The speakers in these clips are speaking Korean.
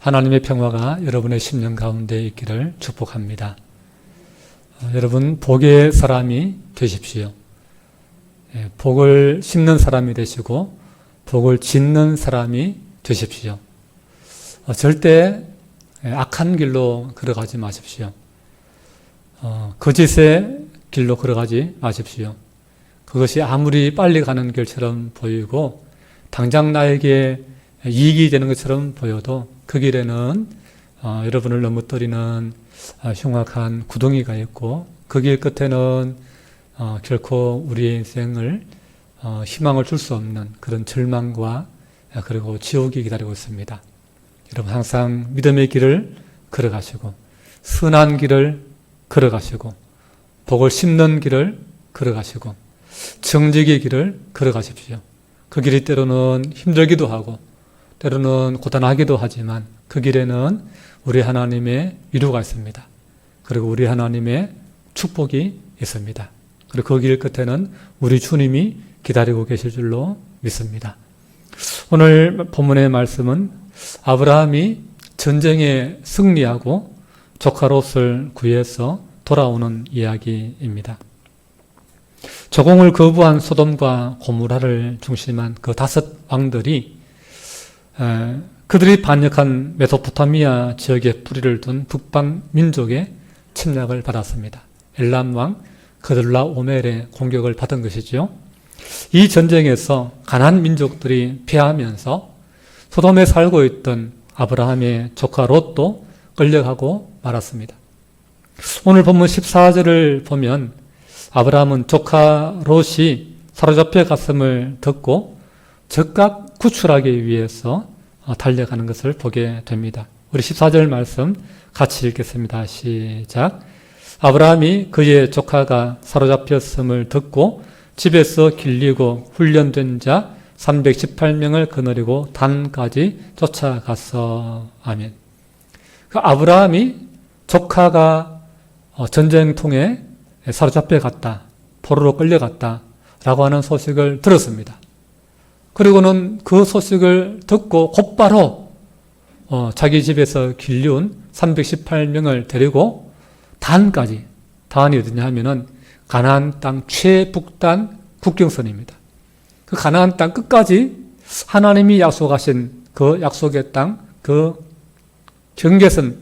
하나님의 평화가 여러분의 심령 가운데 있기를 축복합니다. 여러분, 복의 사람이 되십시오. 복을 심는 사람이 되시고 복을 짓는 사람이 되십시오. 절대 악한 길로 걸어가지 마십시오. 거짓의 길로 걸어가지 마십시오. 그것이 아무리 빨리 가는 길처럼 보이고 당장 나에게 이익이 되는 것처럼 보여도 그 길에는 여러분을 넘어뜨리는 흉악한 구덩이가 있고 그 길 끝에는 결코 우리의 인생을 희망을 줄 수 없는 그런 절망과 그리고 지옥이 기다리고 있습니다. 여러분 항상 믿음의 길을 걸어가시고 선한 길을 걸어가시고 복을 심는 길을 걸어가시고 정직의 길을 걸어가십시오. 그 길이 때로는 힘들기도 하고 때로는 고단하기도 하지만 그 길에는 우리 하나님의 위로가 있습니다. 그리고 우리 하나님의 축복이 있습니다. 그리고 그 길 끝에는 우리 주님이 기다리고 계실 줄로 믿습니다. 오늘 본문의 말씀은 아브라함이 전쟁에 승리하고 조카 롯을 구해서 돌아오는 이야기입니다. 조공을 거부한 소돔과 고모라를 중심한 그 5 왕들이 그들이 반역한 메소포타미아 지역에 뿌리를 둔 북방 민족의 침략을 받았습니다. 엘람 왕 그들라오멜의 공격을 받은 것이죠. 이 전쟁에서 가나안 민족들이 패하면서 소돔에 살고 있던 아브라함의 조카 롯도 끌려가고 말았습니다. 오늘 본문 14절을 보면 아브라함은 조카 롯이 사로잡혀 갔음을 듣고 즉각 구출하기 위해서 달려가는 것을 보게 됩니다. 우리 14절 말씀 같이 읽겠습니다. 시작. 아브라함이 그의 조카가 사로잡혔음을 듣고 집에서 길리고 훈련된 자 318명을 거느리고 단까지 쫓아갔어. 아멘. 그 아브라함이 조카가 전쟁통에 사로잡혀 갔다, 포로로 끌려갔다 라고 하는 소식을 들었습니다. 그리고는 그 소식을 듣고 곧바로 자기 집에서 길리운 318명을 데리고 단까지, 단이 어디냐 하면은 가나안 땅 최북단 국경선입니다. 그 가나안 땅 끝까지 하나님이 약속하신 그 약속의 땅, 그 경계선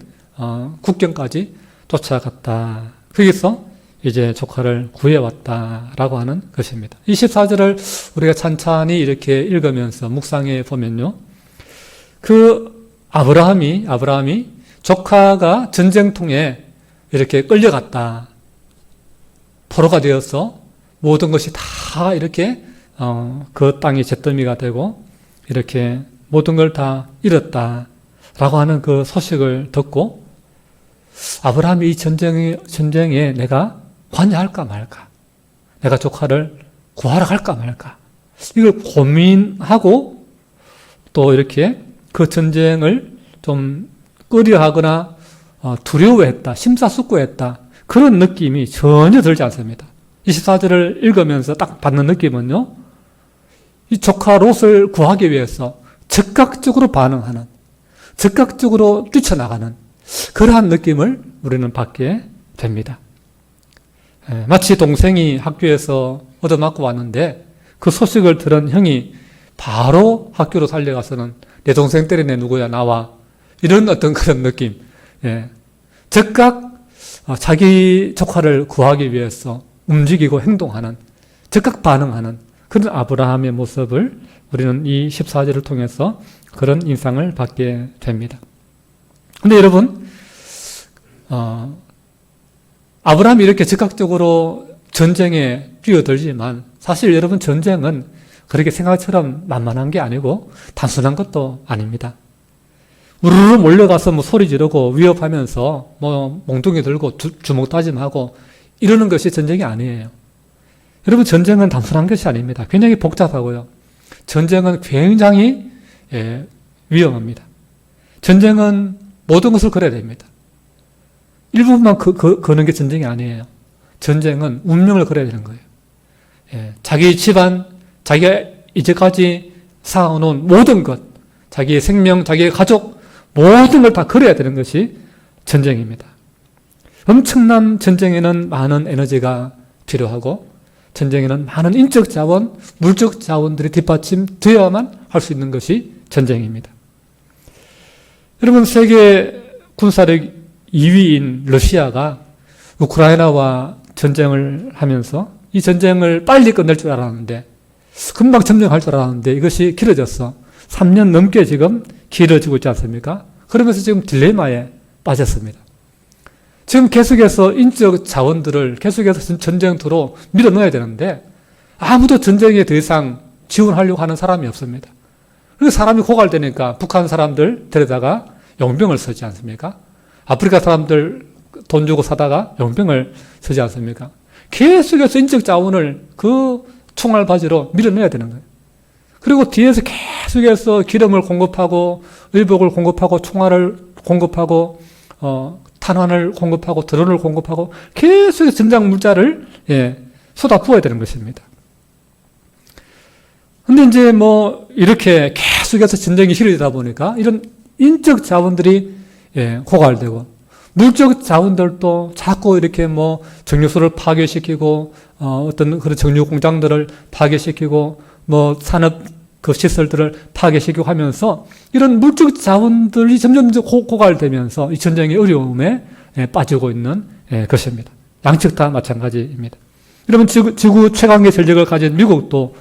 국경까지 쫓아갔다. 거기서 이제 조카를 구해왔다라고 하는 것입니다. 24절을 우리가 찬찬히 이렇게 읽으면서 묵상해 보면요. 그 아브라함이 조카가 전쟁통에 이렇게 끌려갔다. 포로가 되어서 모든 것이 다 이렇게 그 땅이 잿더미가 되고 이렇게 모든 걸 다 잃었다라고 하는 그 소식을 듣고 아브라함이 이 전쟁에 내가 관여할까 말까, 내가 조카를 구하러 갈까 말까, 이걸 고민하고 또 이렇게 그 전쟁을 좀 꺼려하거나 두려워했다, 심사숙고했다, 그런 느낌이 전혀 들지 않습니다. 24절을 읽으면서 딱 받는 느낌은요, 이 조카 롯을 구하기 위해서 즉각적으로 반응하는, 즉각적으로 뛰쳐나가는 그러한 느낌을 우리는 받게 됩니다. 마치 동생이 학교에서 얻어맞고 왔는데 그 소식을 들은 형이 바로 학교로 달려가서는 내 동생 때리네 누구야 나와, 이런 어떤 그런 느낌. 즉각 자기 조카를 구하기 위해서 움직이고 행동하는, 즉각 반응하는 그런 아브라함의 모습을 우리는 이 14절을 통해서 그런 인상을 받게 됩니다. 근데 여러분, 아브라함이 이렇게 즉각적으로 전쟁에 뛰어들지만 사실 여러분 전쟁은 그렇게 생각처럼 만만한 게 아니고 단순한 것도 아닙니다. 우르르 몰려가서 뭐 소리 지르고 위협하면서 뭐 몽둥이 들고 주먹 다짐하고 이러는 것이 전쟁이 아니에요. 여러분 전쟁은 단순한 것이 아닙니다. 굉장히 복잡하고요. 전쟁은 굉장히 위험합니다. 전쟁은 모든 것을 걸어야 됩니다. 일부분만 거는 게 전쟁이 아니에요. 전쟁은 운명을 걸어야 되는 거예요. 자기 집안, 자기가 이제까지 쌓아놓은 모든 것, 자기의 생명, 자기의 가족, 모든 걸 다 걸어야 되는 것이 전쟁입니다. 엄청난 전쟁에는 많은 에너지가 필요하고 전쟁에는 많은 인적 자원, 물적 자원들이 뒷받침되어야만 할 수 있는 것이 전쟁입니다. 여러분, 세계 군사력 2위인 러시아가 우크라이나와 전쟁을 하면서 이 전쟁을 빨리 끝낼 줄 알았는데, 금방 점령할 줄 알았는데 이것이 길어졌어. 3년 넘게 지금 길어지고 있지 않습니까? 그러면서 지금 딜레마에 빠졌습니다. 지금 계속해서 인적 자원들을 계속해서 전쟁터로 밀어넣어야 되는데 아무도 전쟁에 더 이상 지원하려고 하는 사람이 없습니다. 그래서 사람이 고갈되니까 북한 사람들 데려다가 용병을 쓰지 않습니까? 아프리카 사람들 돈 주고 사다가 용병을 쓰지 않습니까? 계속해서 인적 자원을 그 총알바지로 밀어넣어야 되는 거예요. 그리고 뒤에서 계속해서 기름을 공급하고 의복을 공급하고 총알을 공급하고 탄환을 공급하고 드론을 공급하고 계속해서 전장 물자를 쏟아부어야 되는 것입니다. 근데 이제 이렇게 계속해서 전쟁이 길어지다 보니까 이런 인적 자원들이 고갈되고 물적 자원들도 자꾸 이렇게 정유소를 파괴시키고 어떤 그런 정유 공장들을 파괴시키고 산업 그 시설들을 파괴시키고 하면서 이런 물적 자원들이 점점 고갈되면서 이 전쟁의 어려움에 빠지고 있는 것입니다. 양측 다 마찬가지입니다. 여러분, 지구 최강의 전력을 가진 미국도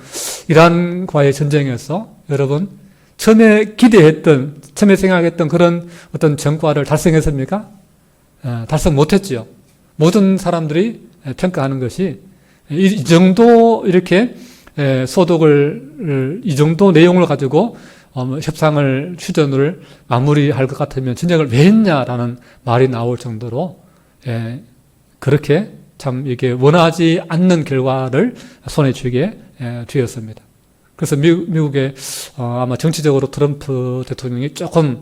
이란과의 전쟁에서 여러분 처음에 처음에 생각했던 그런 어떤 성과를 달성했습니까? 달성 못했지요. 모든 사람들이 평가하는 것이 이 정도 이렇게 소득을 이 정도 내용을 가지고 협상을 휴전을 마무리할 것 같으면 전쟁을 왜 했냐라는 말이 나올 정도로 그렇게 참 이게 원하지 않는 결과를 손에 쥐게 되었습니다. 그래서 미국의 아마 정치적으로 트럼프 대통령이 조금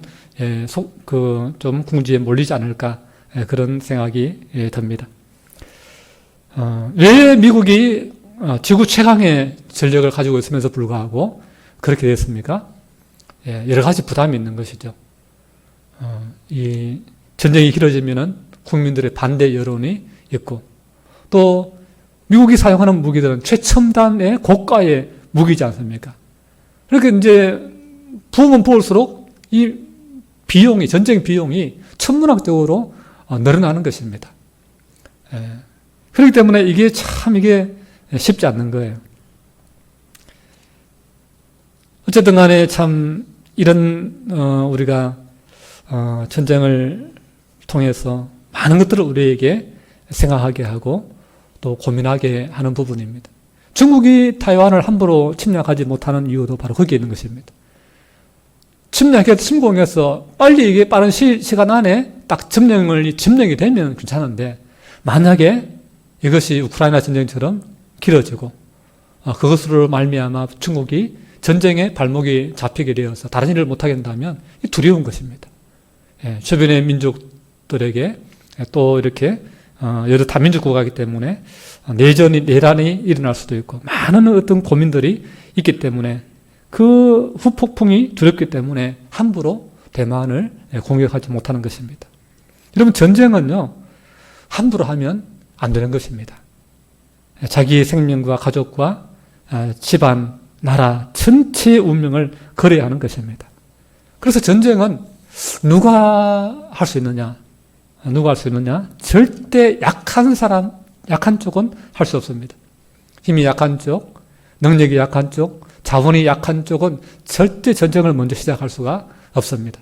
좀 궁지에 몰리지 않을까 그런 생각이 듭니다. 왜 미국이 지구 최강의 전력을 가지고 있으면서 불구하고 그렇게 됐습니까? 여러 가지 부담이 있는 것이죠. 이 전쟁이 길어지면은 국민들의 반대 여론이 있고, 또 미국이 사용하는 무기들은 최첨단의 고가의 무기지 않습니까? 그렇게 이제 부으면 부을수록 이 비용이, 전쟁 비용이 천문학적으로 늘어나는 것입니다. 그렇기 때문에 이게 쉽지 않는 거예요. 어쨌든 간에 참 이런 우리가 전쟁을 통해서 많은 것들을 우리에게 생각하게 하고 또 고민하게 하는 부분입니다. 중국이 타이완을 함부로 침략하지 못하는 이유도 바로 거기에 있는 것입니다. 침공해서 빨리 이게 빠른 시간 안에 딱 점령이 되면 괜찮은데, 만약에 이것이 우크라이나 전쟁처럼 길어지고 그것으로 말미암아 중국이 전쟁에 발목이 잡히게 되어서 다른 일을 못하게 된다면 두려운 것입니다. 주변의 민족들에게 또 이렇게 여러 다민족 국가이기 때문에 내란이 일어날 수도 있고 많은 어떤 고민들이 있기 때문에 그 후폭풍이 두렵기 때문에 함부로 대만을 공격하지 못하는 것입니다. 여러분, 전쟁은요 함부로 하면 안 되는 것입니다. 자기의 생명과 가족과 집안, 나라 전체의 운명을 걸어야 하는 것입니다. 그래서 전쟁은 누가 할 수 있느냐? 절대 약한 쪽은 할 수 없습니다. 힘이 약한 쪽, 능력이 약한 쪽, 자본이 약한 쪽은 절대 전쟁을 먼저 시작할 수가 없습니다.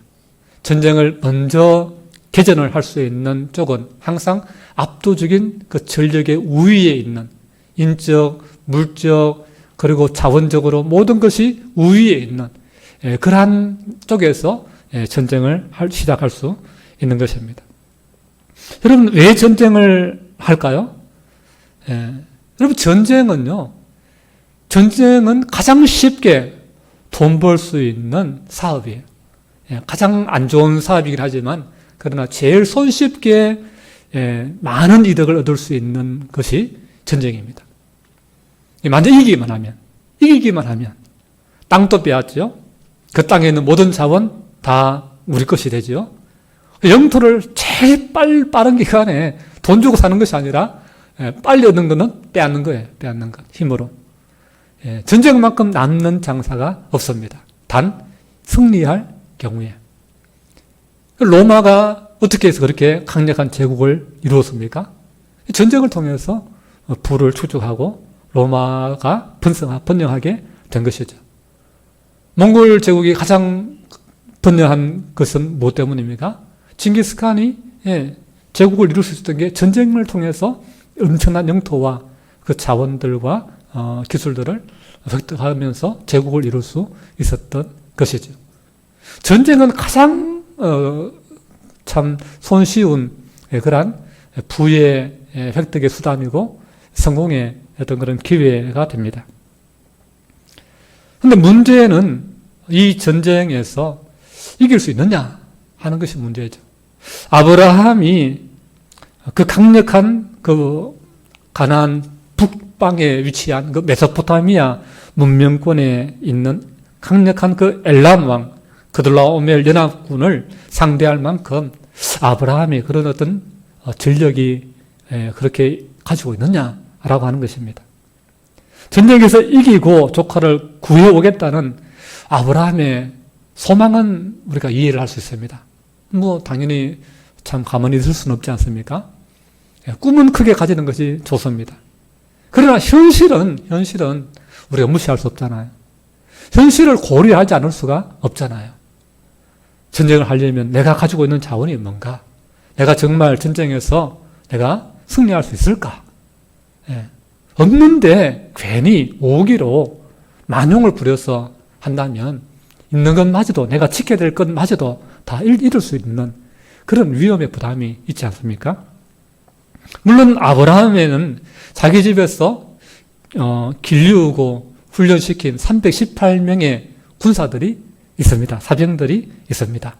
전쟁을 먼저 개전을 할 수 있는 쪽은 항상 압도적인 그 전력의 우위에 있는, 인적, 물적, 그리고 자원적으로 모든 것이 우위에 있는 그러한 쪽에서 전쟁을 시작할 수 있는 것입니다. 여러분, 왜 전쟁을 할까요? 여러분, 전쟁은 가장 쉽게 돈 벌 수 있는 사업이에요. 가장 안 좋은 사업이긴 하지만, 그러나 제일 손쉽게 많은 이득을 얻을 수 있는 것이 전쟁입니다. 만약 이기기만 하면 땅도 빼앗죠. 그 땅에 있는 모든 자원 다 우리 것이 되죠. 영토를 제일 빠른 기간에 돈 주고 사는 것이 아니라 빨리 얻는 것은 빼앗는 거예요. 빼앗는 것, 힘으로. 전쟁만큼 남는 장사가 없습니다. 단 승리할 경우에. 로마가 어떻게 해서 그렇게 강력한 제국을 이루었습니까? 전쟁을 통해서 부를 축적하고 로마가 번영하게 된 것이죠. 몽골 제국이 가장 번영한 것은 무엇 때문입니까? 징기스칸이 제국을 이룰 수 있었던 게 전쟁을 통해서 엄청난 영토와 그 자원들과 기술들을 획득하면서 제국을 이룰 수 있었던 것이죠. 전쟁은 가장 참 손쉬운 그러한 부의 획득의 수단이고 성공의 어떤 그런 기회가 됩니다. 그런데 문제는 이 전쟁에서 이길 수 있느냐 하는 것이 문제죠. 아브라함이 그 강력한 그 가나안 북방에 위치한 그 메소포타미아 문명권에 있는 강력한 그 엘람 왕 그돌라오멜 연합군을 상대할 만큼 아브라함이 그런 어떤 전력이 그렇게 가지고 있느냐라고 하는 것입니다. 전쟁에서 이기고 조카를 구해오겠다는 아브라함의 소망은 우리가 이해를 할 수 있습니다. 당연히 참 가만히 있을 수는 없지 않습니까? 꿈은 크게 가지는 것이 좋습니다. 그러나 현실은 우리가 무시할 수 없잖아요. 현실을 고려하지 않을 수가 없잖아요. 전쟁을 하려면 내가 가지고 있는 자원이 뭔가? 내가 정말 전쟁에서 내가 승리할 수 있을까? 없는데 괜히 오기로 만용을 부려서 한다면 있는 것마저도 내가 지켜야 될 것마저도 다 잃을 수 있는 그런 위험의 부담이 있지 않습니까? 물론 아브라함에는 자기 집에서 길리우고 훈련시킨 318명의 군사들이 있습니다. 사병들이 있습니다.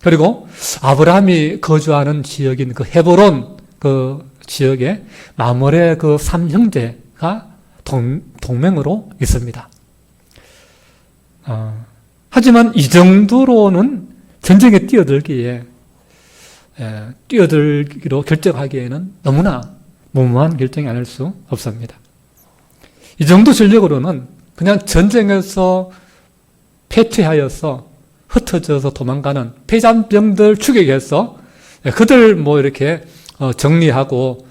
그리고 아브라함이 거주하는 지역인 그 헤브론 그 지역에 마므레 그 3형제가 동맹으로 있습니다. 하지만 이 정도로는 전쟁에 뛰어들기로 결정하기에는 너무나 무모한 결정이 아닐 수 없습니다. 이 정도 전력으로는 그냥 전쟁에서 패퇴하여서 흩어져서 도망가는 패잔병들 추격해서 그들 이렇게 정리하고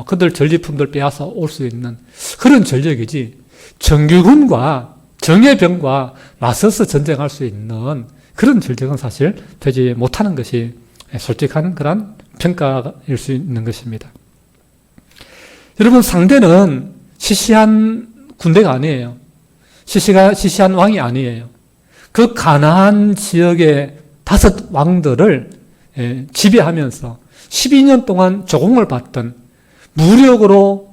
그들 전리품들 빼앗아 올 수 있는 그런 전력이지 정규군과 정예병과 맞서서 전쟁할 수 있는 그런 전력은 사실 되지 못하는 것이 솔직한 그런 평가일 수 있는 것입니다. 여러분, 상대는 시시한 군대가 아니에요. 시시한 왕이 아니에요. 그 가나안 지역의 5 왕들을 지배하면서 12년 동안 조공을 받던 무력으로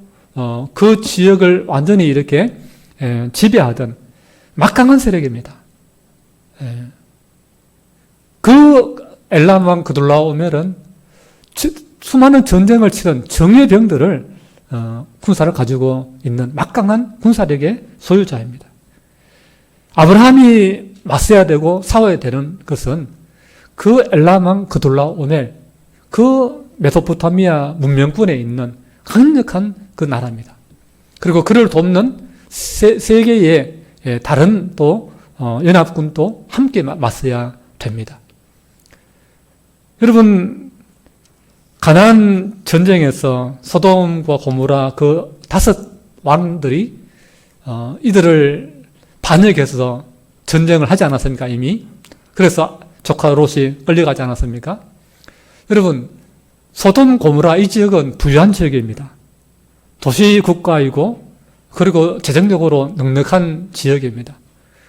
그 지역을 완전히 이렇게 지배하던 막강한 세력입니다. 그 엘람 왕 그돌라오멜은 수많은 전쟁을 치른 정예병들을 군사를 가지고 있는 막강한 군사력의 소유자입니다. 아브라함이 맞서야 되고 싸워야 되는 것은 그 엘람 왕 그돌라오멜, 그 메소포타미아 문명권에 있는 강력한 그 나라입니다. 그리고 그를 돕는 세 개의 다른 또 연합군도 함께 맞서야 됩니다. 여러분, 가나안 전쟁에서 소돔과 고모라 그 5 왕들이 이들을 반역해서 전쟁을 하지 않았습니까? 이미. 그래서 조카 롯이 끌려가지 않았습니까? 여러분, 소돔 고모라 이 지역은 부유한 지역입니다. 도시 국가이고 그리고 재정적으로 넉넉한 지역입니다.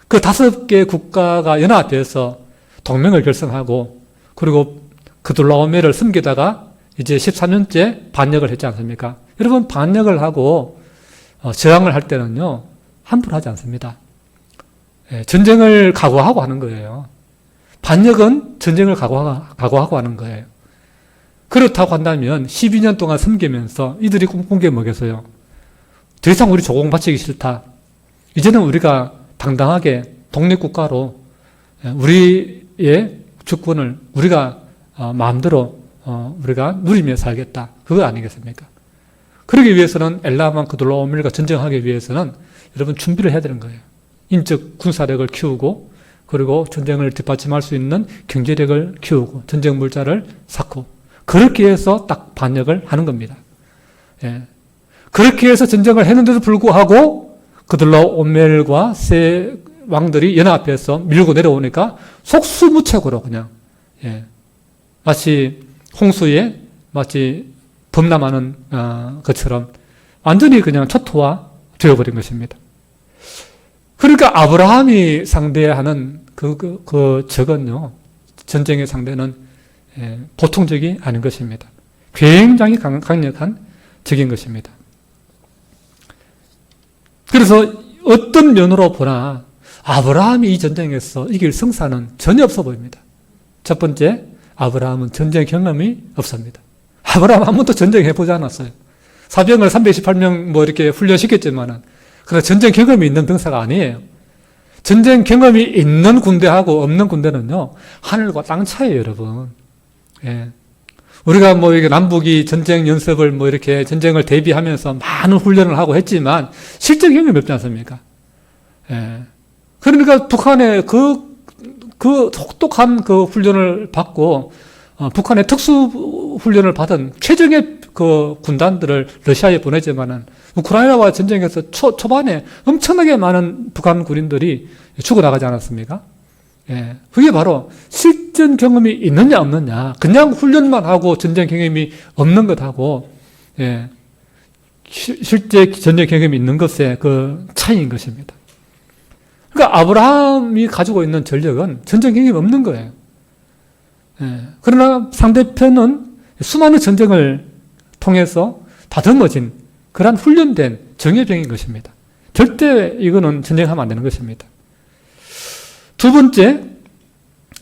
그 5개 국가가 연합해서 동맹을 결성하고 그리고 그돌라오멜을 섬기다가 이제 13년째 반역을 했지 않습니까? 여러분, 반역을 하고 저항을 할 때는요, 함부로 하지 않습니다. 전쟁을 각오하고 하는 거예요. 반역은 전쟁을 각오하고 하는 거예요. 그렇다고 한다면 12년 동안 섬기면서 이들이 꿈꾼 게 뭐겠어요? 더 이상 우리 조공 바치기 싫다. 이제는 우리가 당당하게 독립국가로 우리의 주권을 우리가 마음대로 우리가 누리며 살겠다. 그거 아니겠습니까? 그러기 위해서는 엘라만 그돌라오멜과 전쟁하기 위해서는 여러분 준비를 해야 되는 거예요. 인적 군사력을 키우고 그리고 전쟁을 뒷받침할 수 있는 경제력을 키우고 전쟁 물자를 쌓고 그렇게 해서 딱 반역을 하는 겁니다. 예. 그렇게 해서 전쟁을 했는데도 불구하고 그돌라오멜과 세 왕들이 연합해서 밀고 내려오니까 속수무책으로 그냥 마치 홍수에 마치 범람하는 것처럼 완전히 그냥 초토화 되어버린 것입니다. 그러니까 아브라함이 상대하는 그 적은요, 전쟁의 상대는 보통 적이 아닌 것입니다. 굉장히 강력한 적인 것입니다. 그래서 어떤 면으로 보나 아브라함이 이 전쟁에서 이길 성사는 전혀 없어 보입니다. 첫 번째, 아브라함은 전쟁 경험이 없습니다. 아브라함 한 번도 전쟁해보지 않았어요. 사병을 328명 이렇게 훈련시켰지만은, 그러나 전쟁 경험이 있는 병사가 아니에요. 전쟁 경험이 있는 군대하고 없는 군대는요, 하늘과 땅 차이에요, 여러분. 예. 우리가 이게 남북이 전쟁 연습을 이렇게 전쟁을 대비하면서 많은 훈련을 하고 했지만, 실제 경험이 없지 않습니까? 예. 그러니까 북한의 그 혹독한 그 훈련을 받고, 북한의 특수 훈련을 받은 최정의 그 군단들을 러시아에 보내지만은, 우크라이나와 전쟁에서 초반에 엄청나게 많은 북한 군인들이 죽어나가지 않았습니까? 예. 그게 바로 실전 경험이 있느냐 없느냐, 그냥 훈련만 하고 전쟁 경험이 없는 것하고, 예. 실제 전쟁 경험이 있는 것의 그 차이인 것입니다. 그러니까 아브라함이 가지고 있는 전력은 전쟁 경험이 없는 거예요. 예. 그러나 상대편은 수많은 전쟁을 통해서 다듬어진 그런 훈련된 정예병인 것입니다. 절대 이거는 전쟁하면 안 되는 것입니다. 두 번째,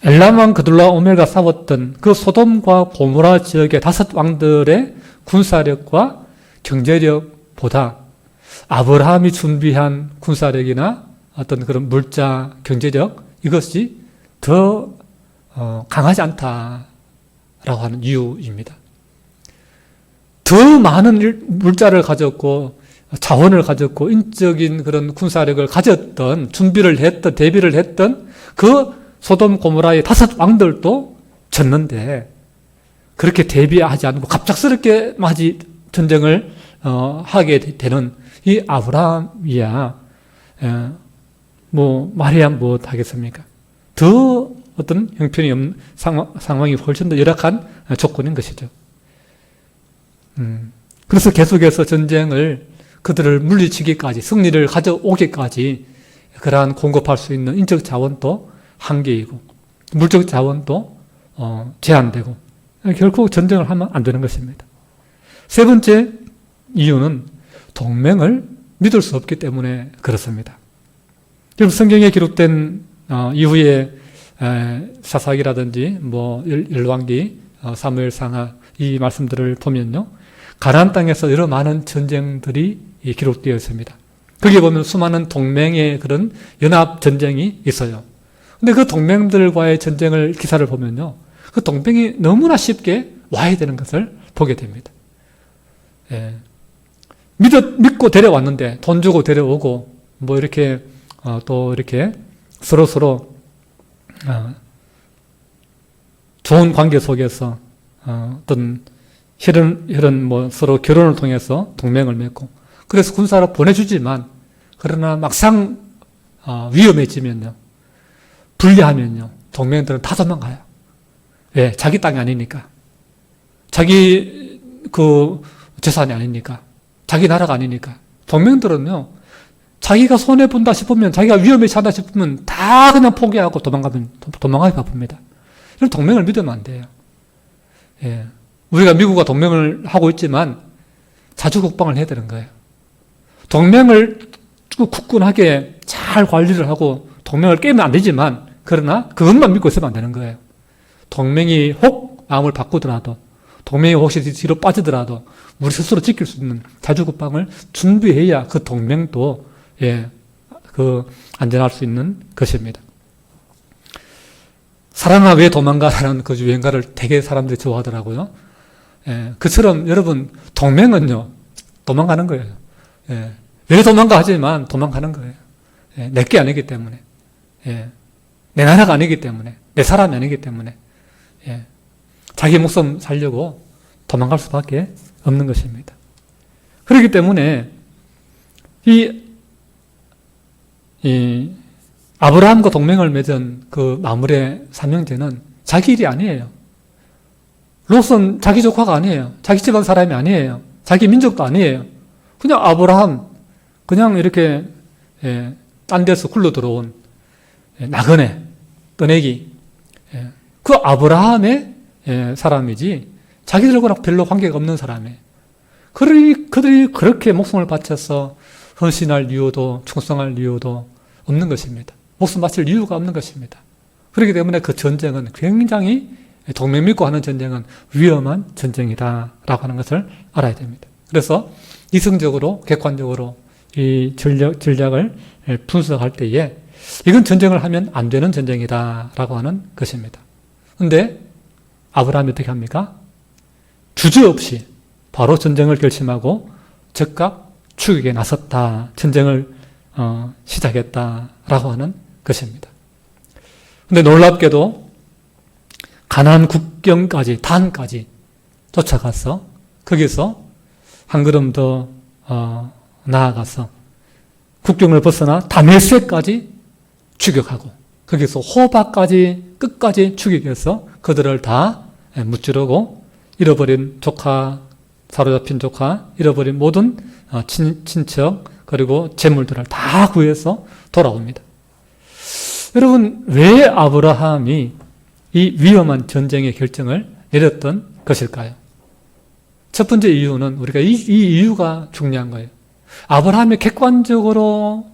엘람왕 그돌라오멜과 싸웠던 그 소돔과 고모라 지역의 5 왕들의 군사력과 경제력보다 아브라함이 준비한 군사력이나 어떤 그런 물자, 경제력, 이것이 더 강하지 않다라고 하는 이유입니다. 더 많은 물자를 가졌고 자원을 가졌고 인적인 그런 군사력을 가졌던, 준비를 했던, 대비를 했던 그 소돔 고모라의 5 왕들도 졌는데, 그렇게 대비하지 않고 갑작스럽게 마치 전쟁을 하게 되는 이 아브라함이야 말해야 하겠습니까? 더 어떤 형편이 없는 상황이 훨씬 더 열악한 조건인 것이죠. 그래서 계속해서 전쟁을 그들을 물리치기까지, 승리를 가져오기까지 그러한 공급할 수 있는 인적 자원도 한계이고 물적 자원도 제한되고 결국 전쟁을 하면 안 되는 것입니다. 세 번째 이유는 동맹을 믿을 수 없기 때문에 그렇습니다. 그럼 성경에 기록된 이후에 사사기라든지 열왕기, 사무엘상하 이 말씀들을 보면요, 가나안 땅에서 여러 많은 전쟁들이 기록되어 있습니다. 거기에 보면 수많은 동맹의 그런 연합 전쟁이 있어요. 근데 그 동맹들과의 전쟁을 기사를 보면요, 그 동맹이 너무나 쉽게 와야 되는 것을 보게 됩니다. 예. 믿고 데려왔는데 돈 주고 데려오고 이렇게 또 이렇게 서로 좋은 관계 속에서 어떤 혈연 서로 결혼을 통해서 동맹을 맺고, 그래서 군사로 보내주지만, 그러나 막상 위험해지면요, 불리하면요, 동맹들은 다 도망가요. 왜? 자기 땅이 아니니까, 자기 재산이 아니니까, 자기 나라가 아니니까. 동맹들은요, 자기가 손해 본다 싶으면, 자기가 위험해지다 싶으면 다 그냥 포기하고 도망가기 바쁩니다. 그래서 동맹을 믿으면 안 돼요. 예. 우리가 미국과 동맹을 하고 있지만 자주 국방을 해야 되는 거예요. 동맹을 굳건하게 잘 관리를 하고 동맹을 깨면 안 되지만, 그러나 그것만 믿고 있으면 안 되는 거예요. 동맹이 혹 마음을 바꾸더라도, 동맹이 혹시 뒤로 빠지더라도 우리 스스로 지킬 수 있는 자주 국방을 준비해야 그 동맹도 안전할 수 있는 것입니다. 사랑아 왜 도망가라는 그 유행가를 되게 사람들이 좋아하더라고요. 예, 그처럼 여러분 동맹은요 도망가는 거예요. 예, 왜 도망가 하지만 도망가는 거예요. 예, 내게 아니기 때문에, 예, 내 나라가 아니기 때문에, 내 사람이 아니기 때문에, 예, 자기 목숨 살려고 도망갈 수밖에 없는 것입니다. 그렇기 때문에 이 아브라함과 동맹을 맺은 그 마므레 삼형제는 자기 일이 아니에요. 롯은 자기 조카가 아니에요. 자기 집안 사람이 아니에요. 자기 민족도 아니에요. 그냥 아브라함, 그냥 이렇게 딴 데서 굴러 들어온 나그네, 떠내기, 그 아브라함의 사람이지 자기들과는 별로 관계가 없는 사람이에요. 그들이 그렇게 목숨을 바쳐서 헌신할 이유도 충성할 이유도 없는 것입니다. 목숨 바칠 이유가 없는 것입니다. 그렇기 때문에 그 전쟁은 굉장히 동맹 믿고 하는 전쟁은 위험한 전쟁이다라고 하는 것을 알아야 됩니다. 그래서 이성적으로 객관적으로 이 전략을 분석할 때에 이건 전쟁을 하면 안 되는 전쟁이다라고 하는 것입니다. 그런데 아브라함이 어떻게 합니까? 주저없이 바로 전쟁을 결심하고 즉각 추격에 나섰다. 전쟁을 시작했다라고 하는 것입니다. 그런데 놀랍게도 가나안 국경까지 단까지 쫓아가서 거기서 한 걸음 더 나아가서 국경을 벗어나 다메섹까지 추격하고 거기서 호바까지 끝까지 추격해서 그들을 다 무찌르고 잃어버린 조카, 사로잡힌 조카, 잃어버린 모든 친척 그리고 재물들을 다 구해서 돌아옵니다. 여러분, 왜 아브라함이 이 위험한 전쟁의 결정을 내렸던 것일까요? 첫 번째 이유는 우리가 이 이유가 중요한 거예요. 아브라함이 객관적으로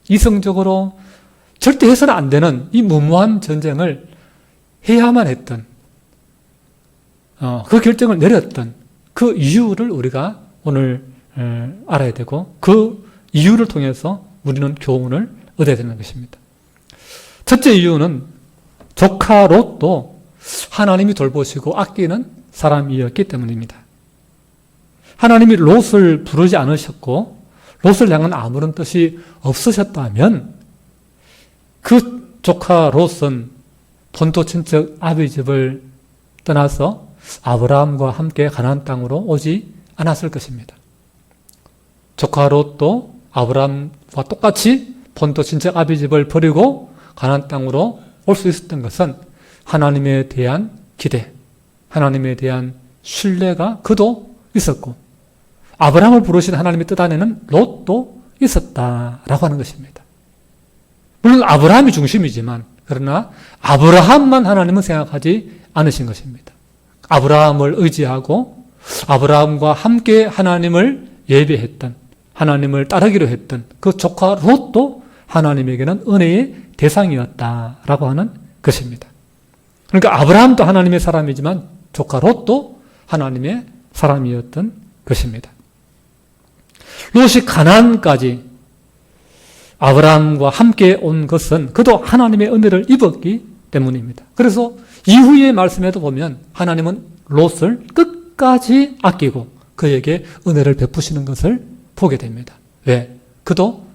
이성적으로 절대 해서는 안 되는 이 무모한 전쟁을 해야만 했던 그 결정을 내렸던 그 이유를 우리가 오늘 알아야 되고 그 이유를 통해서 우리는 교훈을 얻어야 되는 것입니다. 첫째 이유는 조카 롯도 하나님이 돌보시고 아끼는 사람이었기 때문입니다. 하나님이 롯을 부르지 않으셨고 롯을 향한 아무런 뜻이 없으셨다면 그 조카 롯은 본토 친척 아비 집을 떠나서 아브라함과 함께 가나안 땅으로 오지 않았을 것입니다. 조카 롯도 아브라함과 똑같이 본토 친척 아비 집을 버리고 가나안 땅으로 올 수 있었던 것은 하나님에 대한 기대, 하나님에 대한 신뢰가 그도 있었고 아브라함을 부르신 하나님의 뜻 안에는 롯도 있었다라고 하는 것입니다. 물론 아브라함이 중심이지만 그러나 아브라함만 하나님은 생각하지 않으신 것입니다. 아브라함을 의지하고 아브라함과 함께 하나님을 예배했던 하나님을 따르기로 했던 그 조카 롯도 하나님에게는 은혜의 대상이었다라고 하는 것입니다. 그러니까 아브라함도 하나님의 사람이지만 조카 롯도 하나님의 사람이었던 것입니다. 롯이 가나안까지 아브라함과 함께 온 것은 그도 하나님의 은혜를 입었기 때문입니다. 그래서 이후의 말씀에도 보면 하나님은 롯을 끝까지 아끼고 그에게 은혜를 베푸시는 것을 보게 됩니다. 왜? 그도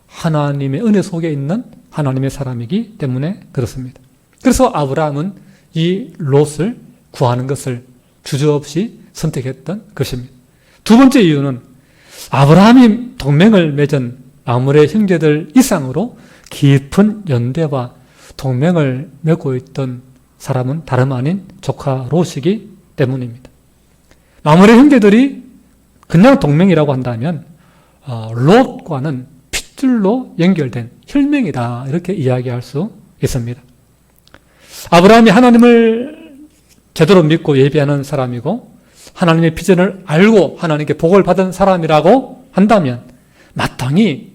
하나님의 은혜 속에 있는 하나님의 사람이기 때문에 그렇습니다. 그래서 아브라함은 이 롯을 구하는 것을 주저없이 선택했던 것입니다. 두 번째 이유는 아브라함이 동맹을 맺은 마므레 형제들 이상으로 깊은 연대와 동맹을 맺고 있던 사람은 다름 아닌 조카 롯이기 때문입니다. 마므레 형제들이 그냥 동맹이라고 한다면 롯과는 핏줄로 연결된 혈맹이다 이렇게 이야기할 수 있습니다. 아브라함이 하나님을 제대로 믿고 예배하는 사람이고 하나님의 비전을 알고 하나님께 복을 받은 사람이라고 한다면 마땅히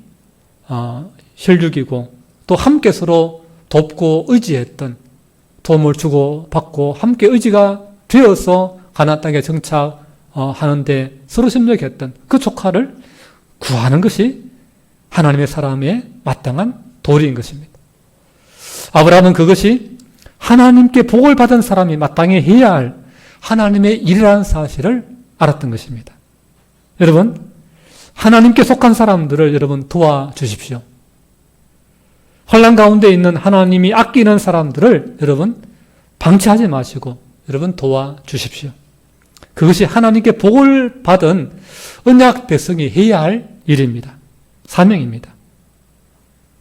혈육이고 또 함께 서로 돕고 의지했던 도움을 주고 받고 함께 의지가 되어서 가나안 땅에 정착하는데 서로 협력했던 그 조카를 구하는 것이 하나님의 사람의 마땅한 도리인 것입니다. 아브라함은 그것이 하나님께 복을 받은 사람이 마땅히 해야 할 하나님의 일이라는 사실을 알았던 것입니다. 여러분, 하나님께 속한 사람들을 여러분 도와주십시오. 환난 가운데 있는 하나님이 아끼는 사람들을 여러분 방치하지 마시고 여러분 도와주십시오. 그것이 하나님께 복을 받은 언약 백성이 해야 할 일입니다. 사명입니다.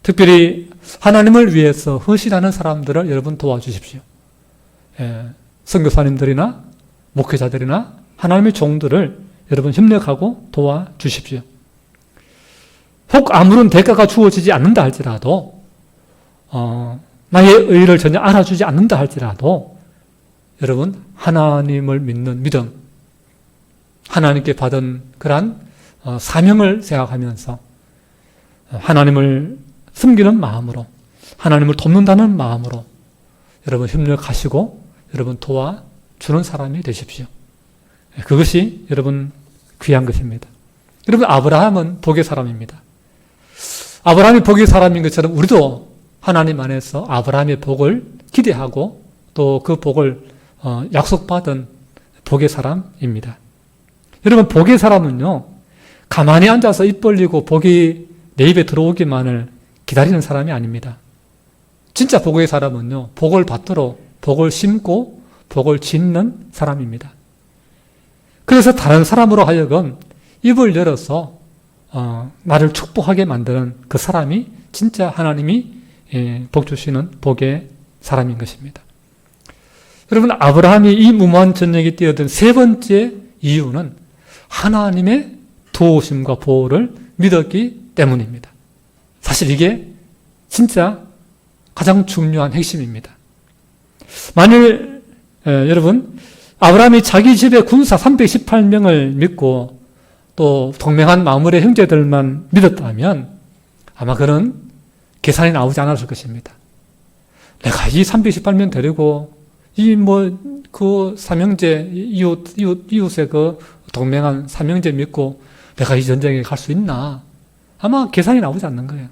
특별히 하나님을 위해서 헌신하는 사람들을 여러분 도와주십시오. 선교사님들이나 목회자들이나 하나님의 종들을 여러분 협력하고 도와주십시오. 혹 아무런 대가가 주어지지 않는다 할지라도 나의 의를 전혀 알아주지 않는다 할지라도 여러분 하나님을 믿는 믿음, 하나님께 받은 그러한 사명을 생각하면서 하나님을 섬기는 마음으로, 하나님을 돕는다는 마음으로 여러분 협력하시고 여러분 도와주는 사람이 되십시오. 그것이 여러분 귀한 것입니다. 여러분, 아브라함은 복의 사람입니다. 아브라함이 복의 사람인 것처럼 우리도 하나님 안에서 아브라함의 복을 기대하고 또 그 복을 약속받은 복의 사람입니다. 여러분, 복의 사람은요, 가만히 앉아서 입 벌리고 복이 내 입에 들어오기만을 기다리는 사람이 아닙니다. 진짜 복의 사람은요, 복을 받도록 복을 심고 복을 짓는 사람입니다. 그래서 다른 사람으로 하여금 입을 열어서 나를 축복하게 만드는 그 사람이 진짜 하나님이 복 주시는 복의 사람인 것입니다. 여러분, 아브라함이 이 무모한 전쟁에 뛰어든 세 번째 이유는 하나님의 도우심과 보호를 믿었기 때문입니다. 사실 이게 진짜 가장 중요한 핵심입니다. 만일 여러분, 아브라함이 자기 집에 군사 318명을 믿고 또 동맹한 마므레 형제들만 믿었다면 아마 그는 계산이 나오지 않았을 것입니다. 내가 이 318명 데리고 그 삼형제 이웃의 그 동맹한 삼형제 믿고 내가 이 전쟁에 갈 수 있나? 아마 계산이 나오지 않는 거예요.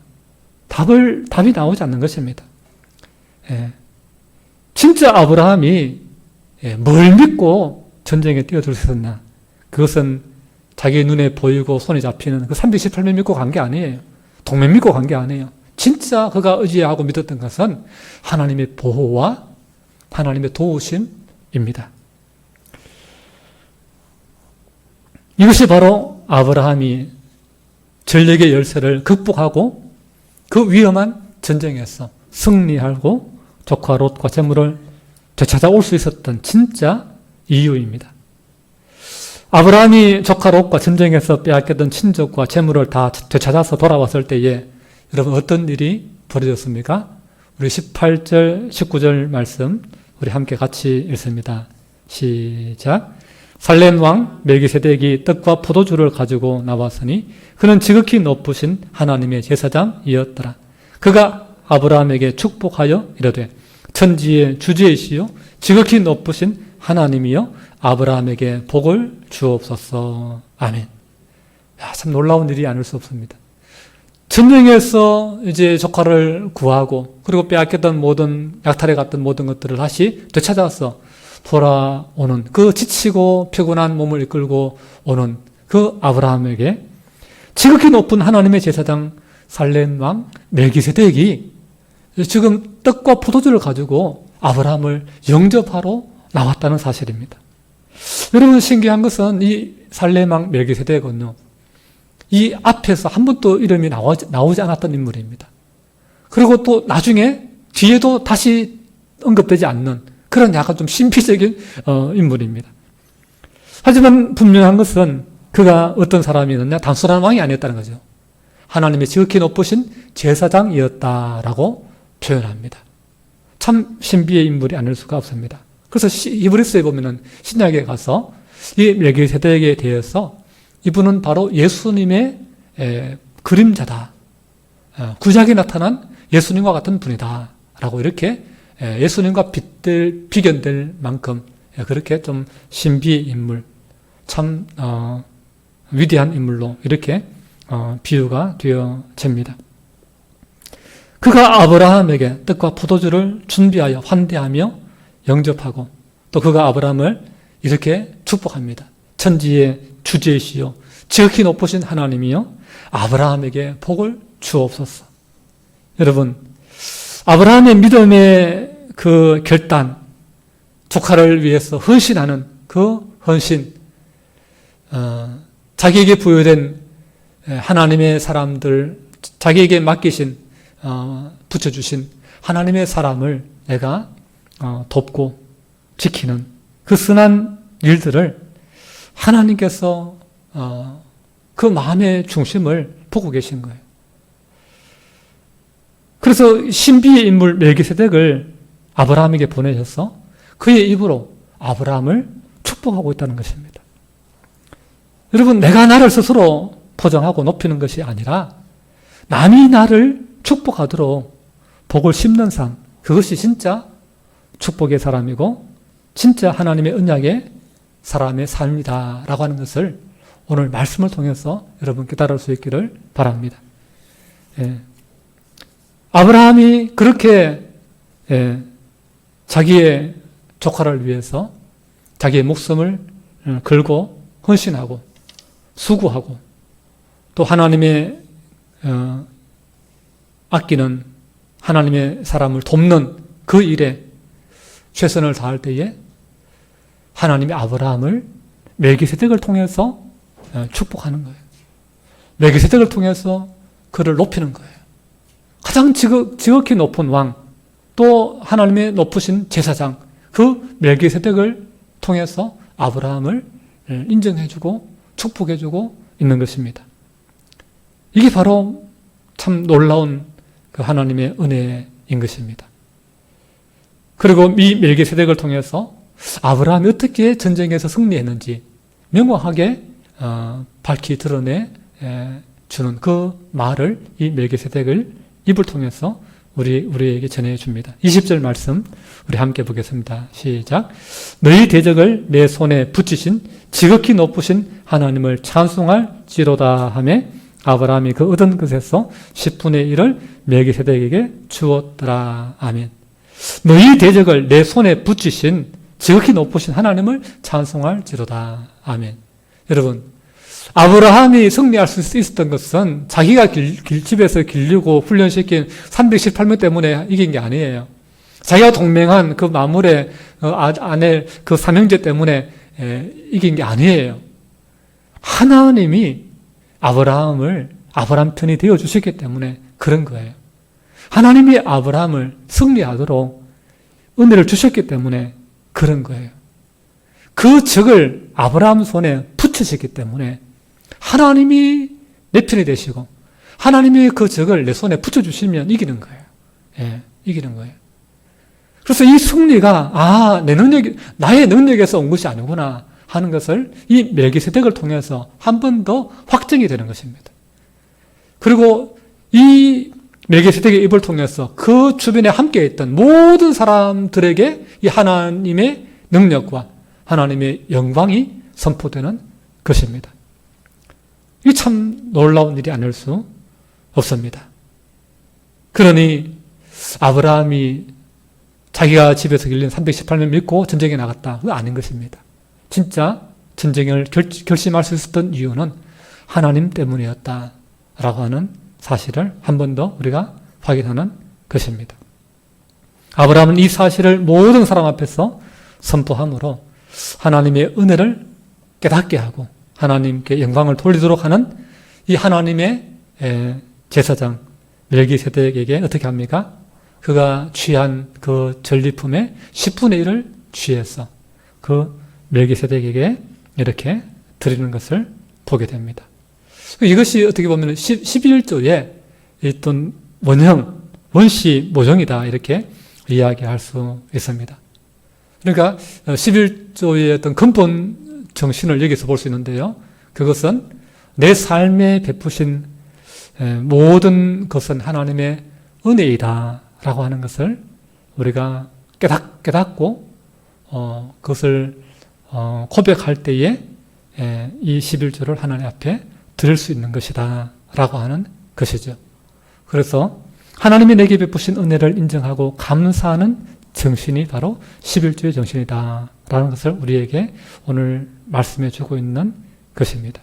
답이 나오지 않는 것입니다. 진짜 아브라함이 뭘 믿고 전쟁에 뛰어들 수 있었나? 그것은 자기 눈에 보이고 손에 잡히는 그 318명 믿고 간 게 아니에요. 동맹 믿고 간 게 아니에요. 진짜 그가 의지하고 믿었던 것은 하나님의 보호와 하나님의 도우심입니다. 이것이 바로 아브라함이 전력의 열쇠를 극복하고 그 위험한 전쟁에서 승리하고 조카 롯과 재물을 되찾아올 수 있었던 진짜 이유입니다. 아브라함이 조카 롯과 전쟁에서 빼앗겼던 친족과 재물을 다 되찾아서 돌아왔을 때에 여러분 어떤 일이 벌어졌습니까? 우리 18절, 19절 말씀 우리 함께 같이 읽습니다. 시작. 살렘 왕 멜기세덱이 떡과 포도주를 가지고 나왔으니 그는 지극히 높으신 하나님의 제사장이었더라. 그가 아브라함에게 축복하여 이르되 천지의 주제이시요 지극히 높으신 하나님이여 아브라함에게 복을 주옵소서. 아멘. 참 놀라운 일이 아닐 수 없습니다. 전쟁에서 이제 조카를 구하고 그리고 빼앗겼던 모든 약탈해 갔던 모든 것들을 다시 되찾아서 돌아오는 그 지치고 피곤한 몸을 이끌고 오는 그 아브라함에게 지극히 높은 하나님의 제사장 살렘 왕 멜기세덱이 지금 떡과 포도주를 가지고 아브라함을 영접하러 나왔다는 사실입니다. 여러분, 신기한 것은 이 살렘 왕 멜기세덱은요, 이 앞에서 한 번도 이름이 나오지 않았던 인물입니다. 그리고 또 나중에 뒤에도 다시 언급되지 않는 그런 약간 좀 신비적인 인물입니다. 하지만 분명한 것은 그가 어떤 사람이었냐? 단순한 왕이 아니었다는 거죠. 하나님의 지극히 높으신 제사장이었다라고 표현합니다. 참 신비의 인물이 아닐 수가 없습니다. 그래서 히브리서에 보면은 신약에 가서 이 멜기세덱에 대해서 이분은 바로 예수님의 그림자다. 구약에 나타난 예수님과 같은 분이다. 라고 이렇게 예수님과 비견될 만큼 그렇게 좀 신비의 인물, 참 위대한 인물로 이렇게 비유가 되어집니다. 그가 아브라함에게 떡과 포도주를 준비하여 환대하며 영접하고 또 그가 아브라함을 이렇게 축복합니다. 천지의 주제이시요 지극히 높으신 하나님이요 아브라함에게 복을 주옵소서. 여러분, 아브라함의 믿음의 그 결단, 조카를 위해서 헌신하는 그 헌신, 자기에게 부여된 하나님의 사람들, 자기에게 맡기신, 붙여주신 하나님의 사람을 내가 돕고 지키는 그 선한 일들을 하나님께서 그 마음의 중심을 보고 계신 거예요. 그래서 신비의 인물 멜기세덱을 아브라함에게 보내셔서 그의 입으로 아브라함을 축복하고 있다는 것입니다. 여러분, 내가 나를 스스로 포장하고 높이는 것이 아니라 남이 나를 축복하도록 복을 심는 삶, 그것이 진짜 축복의 사람이고 진짜 하나님의 언약의 사람의 삶이다라고 하는 것을 오늘 말씀을 통해서 여러분 깨달을 수 있기를 바랍니다. 아브라함이 그렇게 자기의 조카를 위해서 자기의 목숨을 걸고 헌신하고 수고하고 또 하나님의 아끼는 하나님의 사람을 돕는 그 일에 최선을 다할 때에 하나님이 아브라함을 멜기세덱을 통해서 축복하는 거예요. 멜기세덱을 통해서 그를 높이는 거예요. 가장 지극히 높은 왕, 또 하나님의 높으신 제사장, 그 멜기세덱을 통해서 아브라함을 인정해주고 축복해주고 있는 것입니다. 이게 바로 참 놀라운 그 하나님의 은혜인 것입니다. 그리고 이 멜기세덱을 통해서 아브라함이 어떻게 전쟁에서 승리했는지 명확하게 밝히 드러내 주는 그 말을 이 멜기세덱을 입을 통해서 우리에게 전해줍니다. 20절 말씀 우리 함께 보겠습니다. 시작. 너희 대적을 내 손에 붙이신 지극히 높으신 하나님을 찬송할지로다 하며 아브라함이 그 얻은 것에서 10분의 1을 멜기세덱에게 주었더라. 아멘. 너희 대적을 내 손에 붙이신 지극히 높으신 하나님을 찬송할지로다. 아멘. 여러분, 아브라함이 승리할 수 있었던 것은 자기가 집에서 기르고 훈련시킨 318명 때문에 이긴 게 아니에요. 자기가 동맹한 그 마물의 아내 그 삼형제 때문에 이긴 게 아니에요. 하나님이 아브라함 편이 되어주셨기 때문에 그런 거예요. 하나님이 아브라함을 승리하도록 은혜를 주셨기 때문에 그런 거예요. 그 적을 아브라함 손에 붙이셨기 때문에 하나님이 내 편이 되시고 하나님이 그 적을 내 손에 붙여주시면 이기는 거예요. 이기는 거예요. 그래서 이 승리가 나의 능력에서 온 것이 아니구나 하는 것을 이 멜기세덱을 통해서 한 번 더 확정이 되는 것입니다. 그리고 이 멜기세덱의 입을 통해서 그 주변에 함께 있던 모든 사람들에게 이 하나님의 능력과 하나님의 영광이 선포되는 것입니다. 이 참 놀라운 일이 아닐 수 없습니다. 그러니 아브라함이 자기가 집에서 길린 318명 믿고 전쟁에 나갔다. 그거 아닌 것입니다. 진짜 전쟁을 결심할 수 있었던 이유는 하나님 때문이었다라고 하는 사실을 한 번 더 우리가 확인하는 것입니다. 아브라함은 이 사실을 모든 사람 앞에서 선포함으로 하나님의 은혜를 깨닫게 하고 하나님께 영광을 돌리도록 하는 이 하나님의 제사장 멜기세덱에게 어떻게 합니까? 그가 취한 그 전리품의 10분의 1을 취해서 그 멜기세덱에게 이렇게 드리는 것을 보게 됩니다. 이것이 어떻게 보면 11조에 있던 원시 모종이다 이렇게 이야기할 수 있습니다. 그러니까 11조의 어떤 근본 정신을 여기서 볼 수 있는데요. 그것은 내 삶에 베푸신 모든 것은 하나님의 은혜이다 라고 하는 것을 우리가 깨닫고 그것을 고백할 때에 이 11조를 하나님 앞에 드릴 수 있는 것이다 라고 하는 것이죠. 그래서 하나님이 내게 베푸신 은혜를 인정하고 감사하는 정신이 바로 11조의 정신이다 라는 것을 우리에게 오늘 말씀해 주고 있는 것입니다.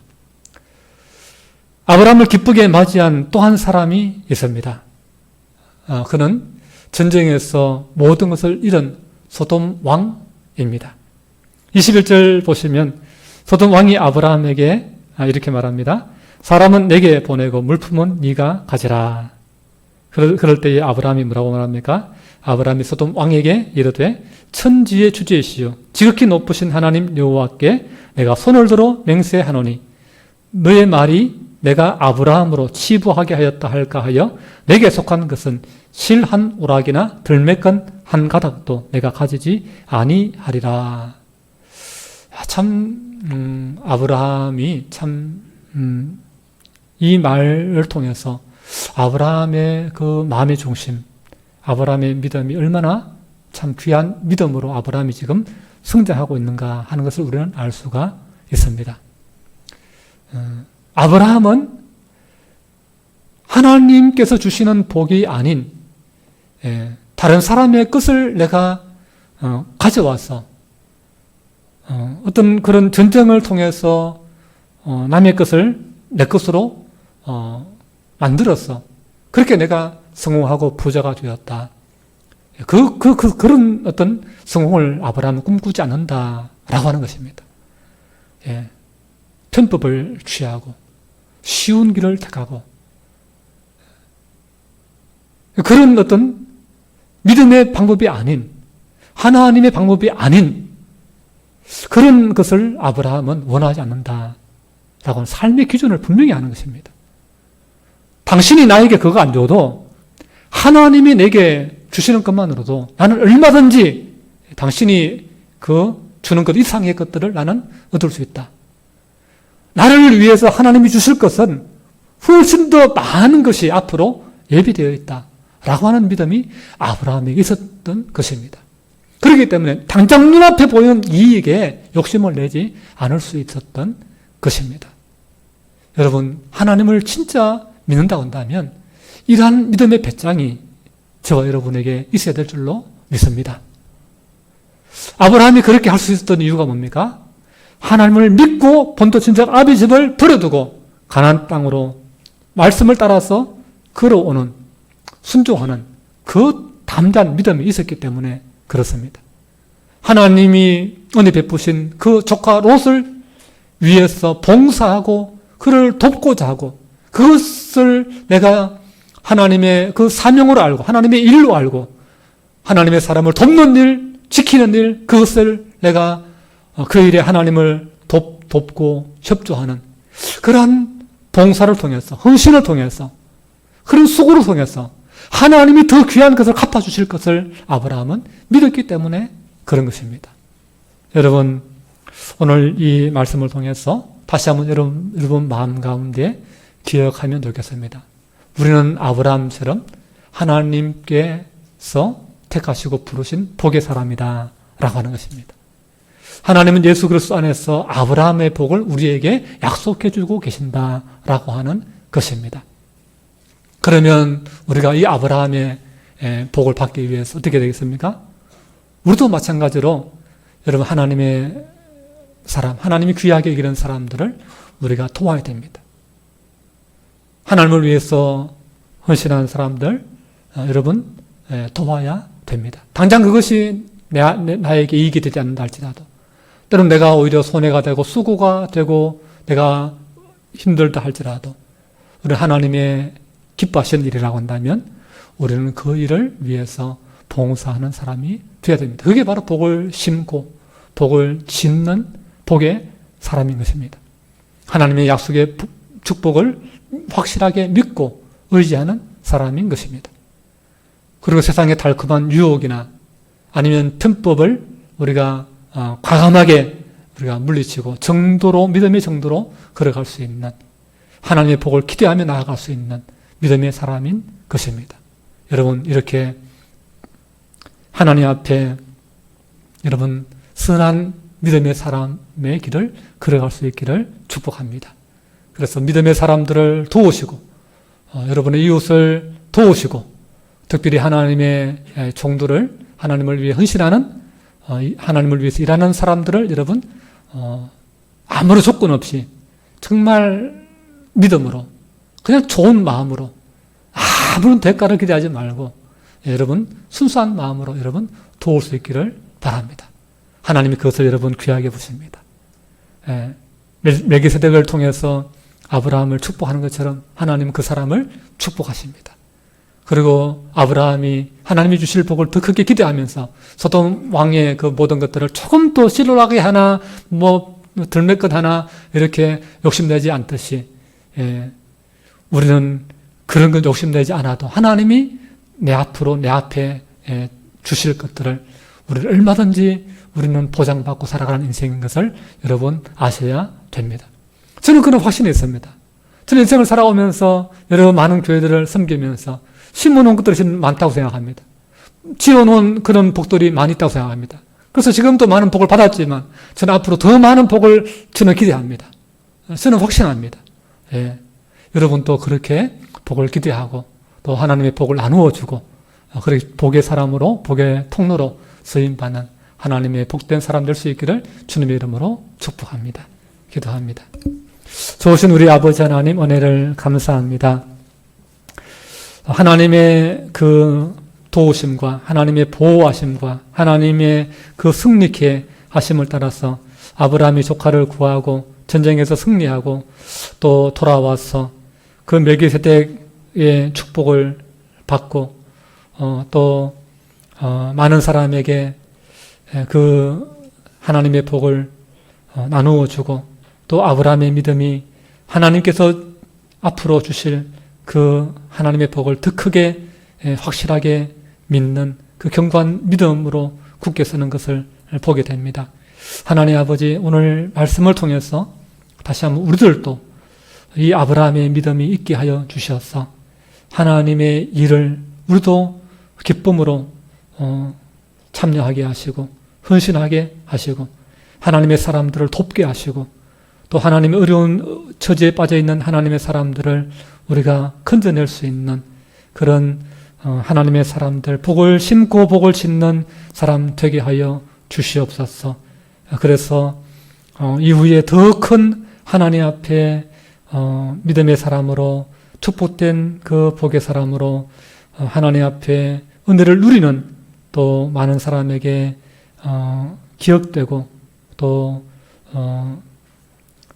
아브라함을 기쁘게 맞이한 또 한 사람이 있습니다. 그는 전쟁에서 모든 것을 잃은 소돔 왕입니다. 21절 보시면 소돔 왕이 아브라함에게 이렇게 말합니다. 사람은 내게 보내고 물품은 네가 가지라. 그럴 때에 아브라함이 뭐라고 말합니까? 아브라함이 소돔 왕에게 이르되 천지의 주제이시요 지극히 높으신 하나님 여호와께 내가 손을 들어 맹세하노니 너의 말이 내가 아브라함으로 치부하게 하였다 할까 하여 내게 속한 것은 실 한 오락이나 들매건 한 가닥도 내가 가지지 아니하리라. 참 아브라함이 참 이 말을 통해서 아브라함의 그 마음의 중심, 아브라함의 믿음이 얼마나 참 귀한 믿음으로 아브라함이 지금 성장하고 있는가 하는 것을 우리는 알 수가 있습니다. 아브라함은 하나님께서 주시는 복이 아닌 다른 사람의 것을 내가 가져와서 어떤 그런 전쟁을 통해서 남의 것을 내 것으로 만들어서 그렇게 내가 성공하고 부자가 되었다. 그런 어떤 성공을 아브라함은 꿈꾸지 않는다라고 하는 것입니다. 편법을 취하고 쉬운 길을 택하고 그런 어떤 믿음의 방법이 아닌 하나님의 방법이 아닌 그런 것을 아브라함은 원하지 않는다라고 하는 삶의 기준을 분명히 하는 것입니다. 당신이 나에게 그거 안 줘도 하나님이 내게 주시는 것만으로도 나는 얼마든지 당신이 주는 것 이상의 것들을 나는 얻을 수 있다. 나를 위해서 하나님이 주실 것은 훨씬 더 많은 것이 앞으로 예비되어 있다. 라고 하는 믿음이 아브라함에게 있었던 것입니다. 그렇기 때문에 당장 눈앞에 보이는 이익에 욕심을 내지 않을 수 있었던 것입니다. 여러분, 하나님을 진짜 믿는다고 한다면 이러한 믿음의 배짱이 저와 여러분에게 있어야 될 줄로 믿습니다. 아브라함이 그렇게 할 수 있었던 이유가 뭡니까? 하나님을 믿고 본토 친척 아비 집을 버려두고 가나안 땅으로 말씀을 따라서 걸어오는 순종하는 그 담대한 믿음이 있었기 때문에 그렇습니다. 하나님이 은혜 베푸신 그 조카 롯을 위해서 봉사하고 그를 돕고자 하고 그것을 내가 하나님의 그 사명으로 알고 하나님의 일로 알고 하나님의 사람을 돕는 일, 지키는 일, 그것을 내가 그 일에 하나님을 돕고 협조하는 그러한 봉사를 통해서 헌신을 통해서 그런 수고를 통해서 하나님이 더 귀한 것을 갚아주실 것을 아브라함은 믿었기 때문에 그런 것입니다. 여러분, 오늘 이 말씀을 통해서 다시 한번 여러분 마음 가운데 기억하면 좋겠습니다. 우리는 아브라함처럼 하나님께서 택하시고 부르신 복의 사람이다 라고 하는 것입니다. 하나님은 예수 그리스도 안에서 아브라함의 복을 우리에게 약속해 주고 계신다라고 하는 것입니다. 그러면 우리가 이 아브라함의 복을 받기 위해서 어떻게 되겠습니까? 우리도 마찬가지로 여러분 하나님의 사람, 하나님이 귀하게 여기는 사람들을 우리가 도와야 됩니다. 하나님을 위해서 헌신하는 사람들 여러분 도와야 됩니다. 당장 그것이 나에게 이익이 되지 않는다 할지라도 때로는 내가 오히려 손해가 되고 수고가 되고 내가 힘들다 할지라도 우리 하나님의 기뻐하시는 일이라고 한다면 우리는 그 일을 위해서 봉사하는 사람이 되어야 됩니다. 그게 바로 복을 심고 복을 짓는 복의 사람인 것입니다. 하나님의 약속의 축복을 확실하게 믿고 의지하는 사람인 것입니다. 그리고 세상의 달콤한 유혹이나 아니면 편법을 우리가 과감하게 우리가 물리치고 믿음의 정도로 걸어갈 수 있는 하나님의 복을 기대하며 나아갈 수 있는 믿음의 사람인 것입니다. 여러분, 이렇게 하나님 앞에 여러분 선한 믿음의 사람의 길을 걸어갈 수 있기를 축복합니다. 그래서 믿음의 사람들을 도우시고 여러분의 이웃을 도우시고 특별히 하나님의 종들을 하나님을 위해 헌신하는 하나님을 위해서 일하는 사람들을 여러분 아무런 조건 없이 정말 믿음으로 그냥 좋은 마음으로 아무런 대가를 기대하지 말고 여러분 순수한 마음으로 여러분 도울 수 있기를 바랍니다. 하나님이 그것을 여러분 귀하게 보십니다. 멜기세덱을 통해서 아브라함을 축복하는 것처럼 하나님은 그 사람을 축복하십니다. 그리고 아브라함이 하나님이 주실 복을 더 크게 기대하면서 소돔 왕의 그 모든 것들을 조금 더 실로라게 하나 들몇 것 하나 이렇게 욕심내지 않듯이 우리는 그런 건 욕심내지 않아도 하나님이 내 앞에 주실 것들을 우리를 얼마든지 우리는 보장받고 살아가는 인생인 것을 여러분 아셔야 됩니다. 저는 그런 확신이 있습니다. 저는 인생을 살아오면서 여러 많은 교회들을 섬기면서 심어놓은 것들이 많다고 생각합니다. 지어놓은 그런 복들이 많이 있다고 생각합니다. 그래서 지금도 많은 복을 받았지만 저는 앞으로 더 많은 복을 저는 기대합니다. 저는 확신합니다. 여러분도 그렇게 복을 기대하고 또 하나님의 복을 나누어 주고 그렇게 복의 사람으로 복의 통로로 쓰임받는 하나님의 복된 사람 될 수 있기를 주님의 이름으로 축복합니다. 기도합니다. 좋으신 우리 아버지 하나님 은혜를 감사합니다. 하나님의 그 도우심과 하나님의 보호하심과 하나님의 그 승리케 하심을 따라서 아브라함이 조카를 구하고 전쟁에서 승리하고 또 돌아와서 그 멜기세덱의 축복을 받고 또 많은 사람에게 그 하나님의 복을 나누어 주고 또 아브라함의 믿음이 하나님께서 앞으로 주실 그 하나님의 복을 더 크게 확실하게 믿는 그 견고한 믿음으로 굳게 서는 것을 보게 됩니다. 하나님 아버지 오늘 말씀을 통해서 다시 한번 우리들도 이 아브라함의 믿음이 있게 하여 주셔서 하나님의 일을 우리도 기쁨으로 참여하게 하시고 헌신하게 하시고 하나님의 사람들을 돕게 하시고 또 하나님의 어려운 처지에 빠져있는 하나님의 사람들을 우리가 건져낼 수 있는 그런 하나님의 사람들, 복을 심고 복을 짓는 사람 되게 하여 주시옵소서. 그래서 이후에 더 큰 하나님 앞에 믿음의 사람으로 축복된 그 복의 사람으로 하나님 앞에 은혜를 누리는 또 많은 사람에게 기억되고 또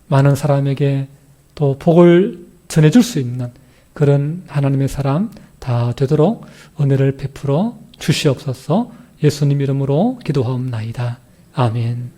많은 사람에게 또 복을 전해줄 수 있는 그런 하나님의 사람 다 되도록 은혜를 베풀어 주시옵소서. 예수님 이름으로 기도하옵나이다. 아멘.